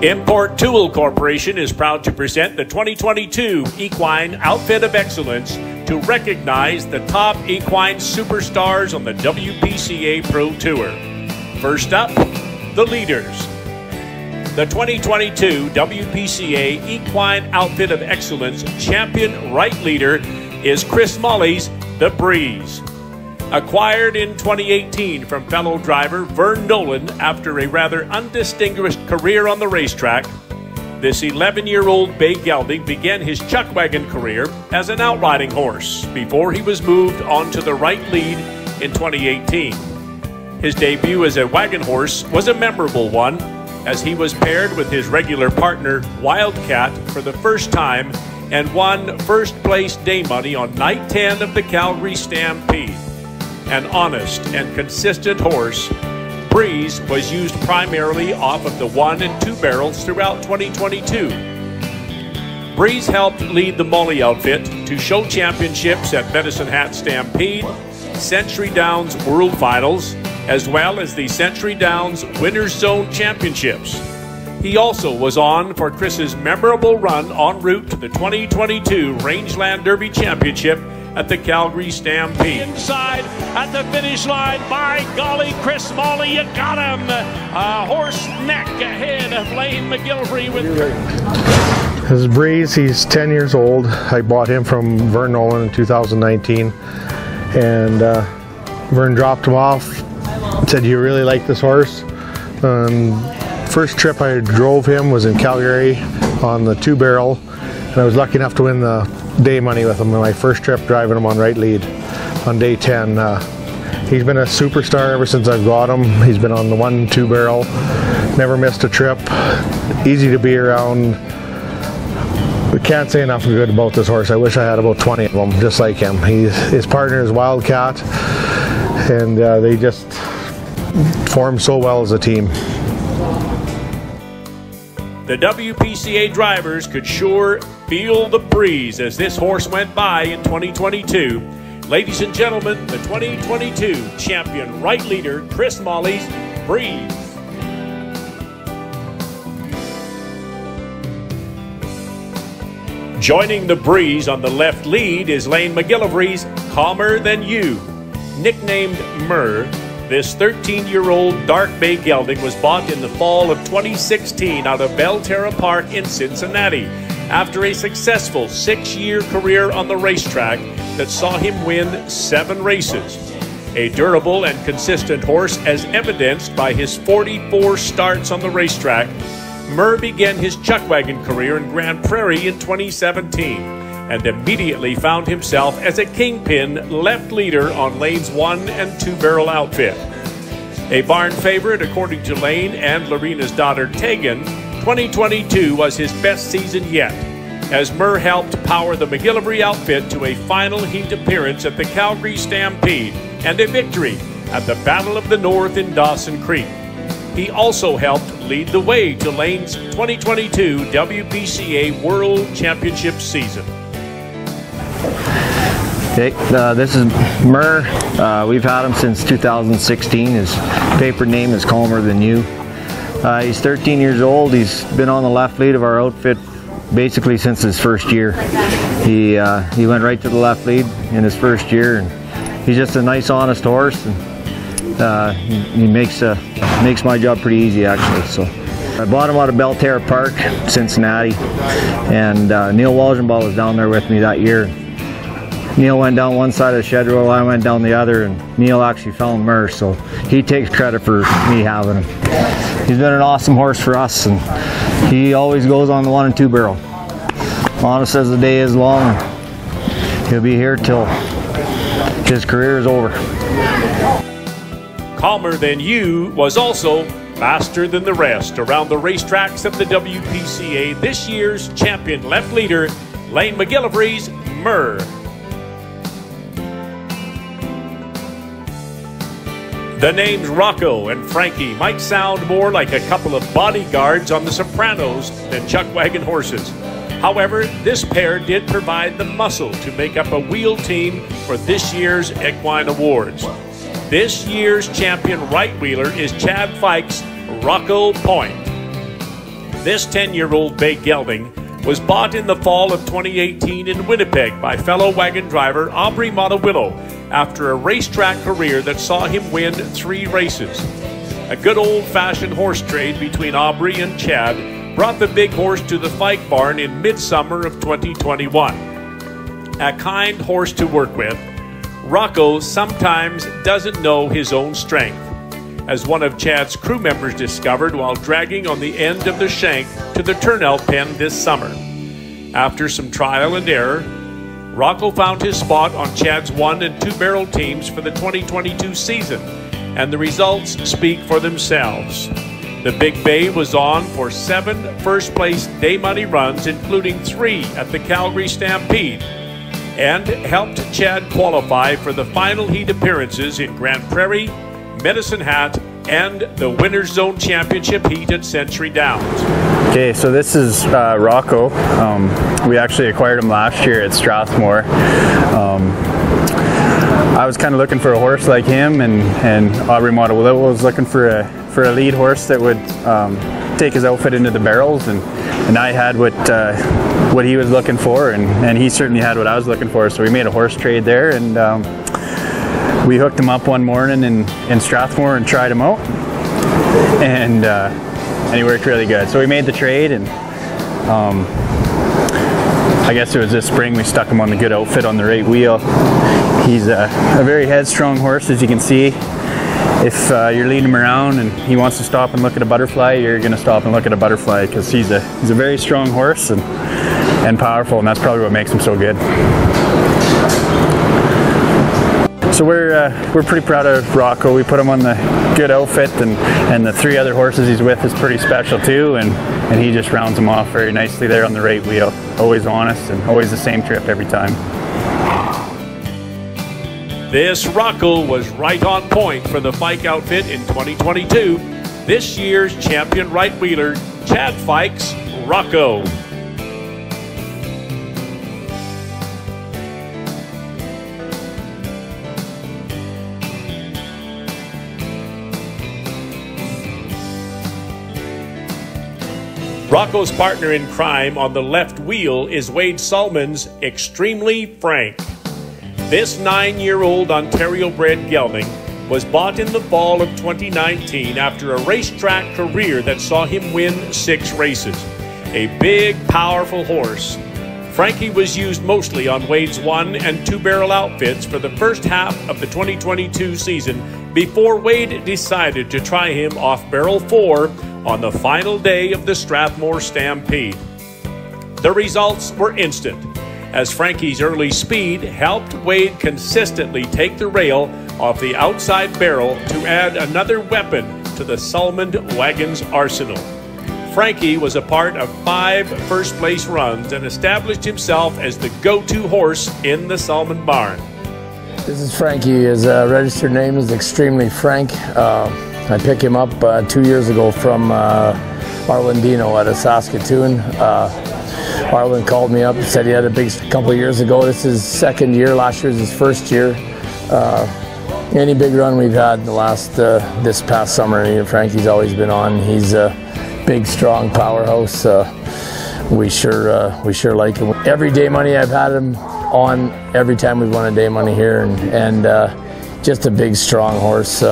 Import Tool Corporation is proud to present the 2022 Equine Outfit of Excellence to recognize the top equine superstars on the WPCA Pro Tour. First up, the leaders. The 2022 WPCA Equine Outfit of Excellence champion right leader is Chris Molly's The Breeze. Acquired in 2018 from fellow driver Vern Nolan after a rather undistinguished career on the racetrack, this 11-year-old bay gelding began his chuckwagon career as an outriding horse before he was moved onto the right lead in 2018. His debut as a wagon horse was a memorable one, as he was paired with his regular partner Wildcat for the first time and won first-place day money on night 10 of the Calgary Stampede. An honest and consistent horse, Breeze was used primarily off of the 1 and 2 barrels throughout 2022. Breeze helped lead the Molly outfit to show championships at Medicine Hat Stampede, Century Downs World Finals, as well as the Century Downs Winners Zone Championships. He also was on for Chris's memorable run en route to the 2022 Rangeland Derby Championship at the Calgary Stampede. Inside at the finish line, by golly, Chris Molly, you got him! A horse neck ahead of Lane McGillivray with... This is Breeze. He's 10 years old. I bought him from Vern Nolan in 2019, and Vern dropped him off, said, "Do you really like this horse?" First trip I drove him was in Calgary on the 2 barrel, and I was lucky enough to win the day money with him on my first trip driving him on right lead on day 10. He's been a superstar ever since I've got him. He's been on the 1-2 barrel, never missed a trip, easy to be around. We can't say enough good about this horse. I wish I had about 20 of them just like him. His partner is Wildcat, and they just form so well as a team. The WPCA drivers could sure feel the breeze as this horse went by in 2022. Ladies and gentlemen, the 2022 champion right leader, Chris Molly's Breeze. Joining the Breeze on the left lead is Lane McGillivray's Calmer Than You. Nicknamed Myrrh, this 13-year-old dark bay gelding was bought in the fall of 2016 out of Belterra Park in Cincinnati after a successful 6-year career on the racetrack that saw him win 7 races. A durable and consistent horse as evidenced by his 44 starts on the racetrack, Myrrh began his chuckwagon career in Grand Prairie in 2017 and immediately found himself as a kingpin left leader on Lane's 1 and 2 barrel outfit. A barn favorite according to Lane and Lorena's daughter Tegan, 2022 was his best season yet, as Myrrh helped power the McGillivray outfit to a final heat appearance at the Calgary Stampede and a victory at the Battle of the North in Dawson Creek. He also helped lead the way to Lane's 2022 WPCA World Championship season. Okay, this is Myrrh. We've had him since 2016. His paper name is Calmer Than You. He's 13 years old. He's been on the left lead of our outfit basically since his first year. He went right to the left lead in his first year, and he's just a nice, honest horse. And he makes my job pretty easy, actually. So I bought him out of Belterra Park, Cincinnati, and Neil Walgenbaugh was down there with me that year. Neil went down one side of the shed row, I went down the other, and Neil actually found Myrrh, so he takes credit for me having him. He's been an awesome horse for us, and he always goes on the 1 and 2 barrel. Honest as the day is long, he'll be here till his career is over. Calmer Than You was also faster than the rest around the racetracks of the WPCA. This year's champion left leader, Lane McGillivray's Myrrh. The names Rocco and Frankie might sound more like a couple of bodyguards on The Sopranos than chuckwagon horses. However, this pair did provide the muscle to make up a wheel team for this year's Equine Awards. This year's champion right wheeler is Chad Fikes' Rocco Point. This 10-year-old bay gelding was bought in the fall of 2018 in Winnipeg by fellow wagon driver Aubrey Montewillo after a racetrack career that saw him win 3 races. A good old-fashioned horse trade between Aubrey and Chad brought the big horse to the Fike Barn in midsummer of 2021. A kind horse to work with, Rocco sometimes doesn't know his own strength, as one of Chad's crew members discovered while dragging on the end of the shank to the turnout pen this summer. After some trial and error, Rocco found his spot on Chad's 1- and 2-barrel teams for the 2022 season, and the results speak for themselves. The Big Bay was on for 7 first-place day money runs, including 3 at the Calgary Stampede, and helped Chad qualify for the final heat appearances in Grand Prairie, Medicine Hat, and the Winners Zone Championship heat at Century Downs. Okay, so this is Rocco. We actually acquired him last year at Strathmore. I was kind of looking for a horse like him, and Aubrey Montewillo was looking for a lead horse that would take his outfit into the barrels, and I had what he was looking for, and he certainly had what I was looking for. So we made a horse trade there, and we hooked him up one morning in Strathmore and tried him out, and he worked really good. So we made the trade, and I guess it was this spring we stuck him on the good outfit on the right wheel. He's a very headstrong horse, as you can see. If you're leading him around and he wants to stop and look at a butterfly, you're going to stop and look at a butterfly, because he's a very strong horse and powerful, and that's probably what makes him so good. So we're pretty proud of Rocco. We put him on the good outfit, and the 3 other horses he's with is pretty special too, and he just rounds them off very nicely there on the right wheel. Always honest and always the same trip every time. This Rocco was right on point for the Fike outfit in 2022. This year's champion right wheeler, Chad Fike's Rocco. Rocco's partner in crime on the left wheel is Wade Sulman's Extremely Frank. This 9-year-old Ontario-bred gelding was bought in the fall of 2019 after a racetrack career that saw him win 6 races. A big, powerful horse, Frankie was used mostly on Wade's 1- and 2-barrel outfits for the first half of the 2022 season before Wade decided to try him off barrel 4 on the final day of the Strathmore Stampede. The results were instant, as Frankie's early speed helped Wade consistently take the rail off the outside barrel to add another weapon to the Sulman wagon's arsenal. Frankie was a part of 5 first-place runs and established himself as the go-to horse in the Sulman barn. This is Frankie. His registered name is Extremely Frank. I picked him up 2 years ago from Arlandino out of Saskatoon. Arlen called me up and said he had a big couple of years ago. This is his 2nd year. Last year was his 1st year. Any big run we've had in the last this past summer, Frankie's always been on. He's a big, strong powerhouse. We sure like him. Every day money I've had him on, every time we've won a day money here, and just a big, strong horse.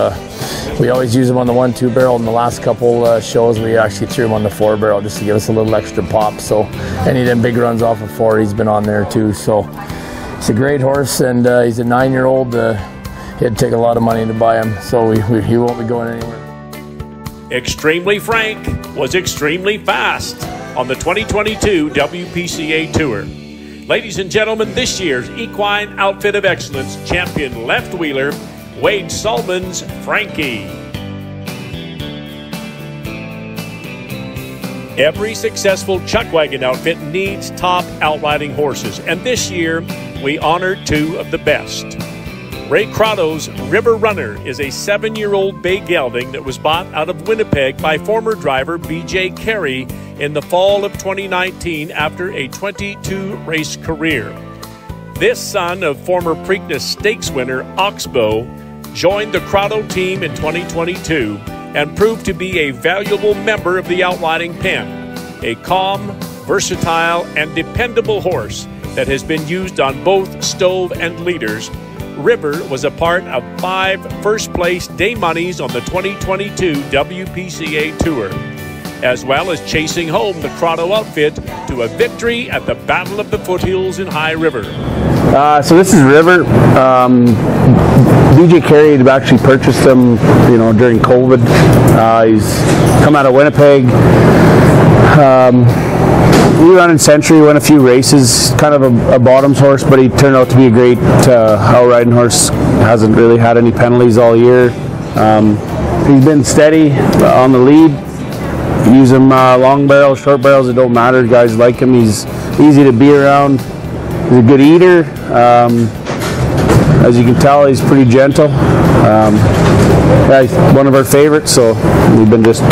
We always use him on the 1-2 barrel. In the last couple shows, we actually threw him on the 4 barrel just to give us a little extra pop. So any of them big runs off of 4, he's been on there too. So he's a great horse, and he's a 9-year-old. It'd take a lot of money to buy him, so he won't be going anywhere. Extremely Frank was extremely fast on the 2022 WPCA Tour. Ladies and gentlemen, this year's Equine Outfit of Excellence champion left wheeler, Wade Sulman's Frankie. Every successful chuckwagon outfit needs top outriding horses, and this year we honored 2 of the best. Ray Crotto's River Runner is a 7-year-old bay gelding that was bought out of Winnipeg by former driver B.J. Carey in the fall of 2019 after a 22-race career. This son of former Preakness Stakes winner Oxbow joined the Crotto team in 2022 and proved to be a valuable member of the outriding pen. a calm, versatile, and dependable horse that has been used on both stove and leaders, River was a part of 5 first-place day monies on the 2022 WPCA Tour, as well as chasing home the Crotto outfit to a victory at the Battle of the Foothills in High River. So this is River. DJ Carey had actually purchased him, during COVID. He's come out of Winnipeg. We run in Century, won a few races, kind of a bottoms horse, but he turned out to be a great out-riding horse. Hasn't really had any penalties all year. He's been steady on the lead. Use him long barrels, short barrels, it don't matter. Guys like him. He's easy to be around. He's a good eater. As you can tell, he's pretty gentle. Yeah, he's one of our favorites, so we've been just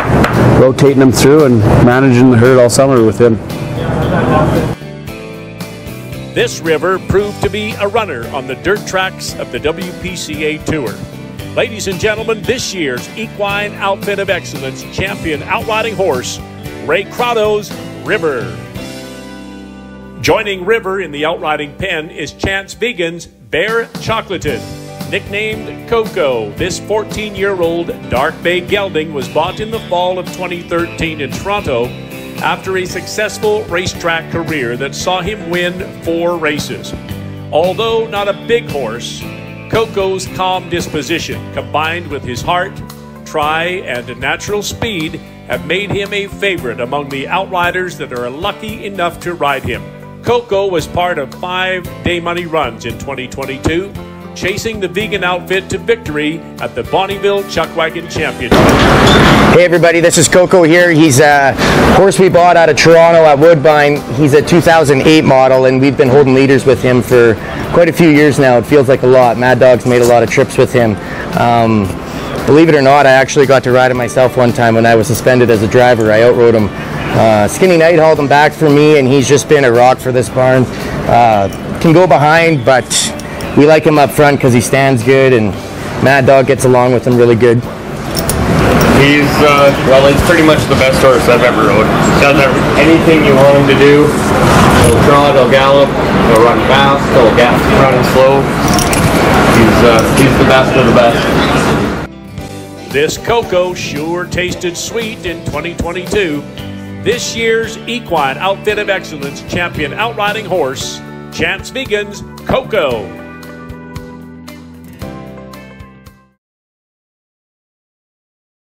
rotating him through and managing the herd all summer with him. This River proved to be a runner on the dirt tracks of the WPCA Tour. Ladies and gentlemen, this year's Equine Outfit of Excellence champion outriding horse, Ray Crotto's River. Joining River in the outriding pen is Chance Vegan's Bear Chocolated. Nicknamed Coco, this 14-year-old dark bay gelding was bought in the fall of 2013 in Toronto after a successful racetrack career that saw him win 4 races. Although not a big horse, Coco's calm disposition, combined with his heart, try, and natural speed, have made him a favorite among the outriders that are lucky enough to ride him. Coco was part of 5 day money runs in 2022, chasing the vegan outfit to victory at the Bonnyville Chuckwagon Championship. Hey everybody, this is Coco here. He's a horse we bought out of Toronto at Woodbine. He's a 2008 model, and we've been holding leaders with him for quite a few years now. It feels like a lot. Mad Dog's made a lot of trips with him. Believe it or not, I actually got to ride him myself one time when I was suspended as a driver. I outrode him. Skinny Knight hauled him back for me, and he's just been a rock for this barn. Can go behind, but we like him up front because he stands good, and Mad Dog gets along with him really good. He's pretty much the best horse I've ever rode. Does anything you want him to do. He'll trot, he'll gallop, he'll run fast, he'll run slow. He's the best of the best. This Coco sure tasted sweet in 2022. This year's Equine Outfit of Excellence champion outriding horse, Chance Vegan's Coco.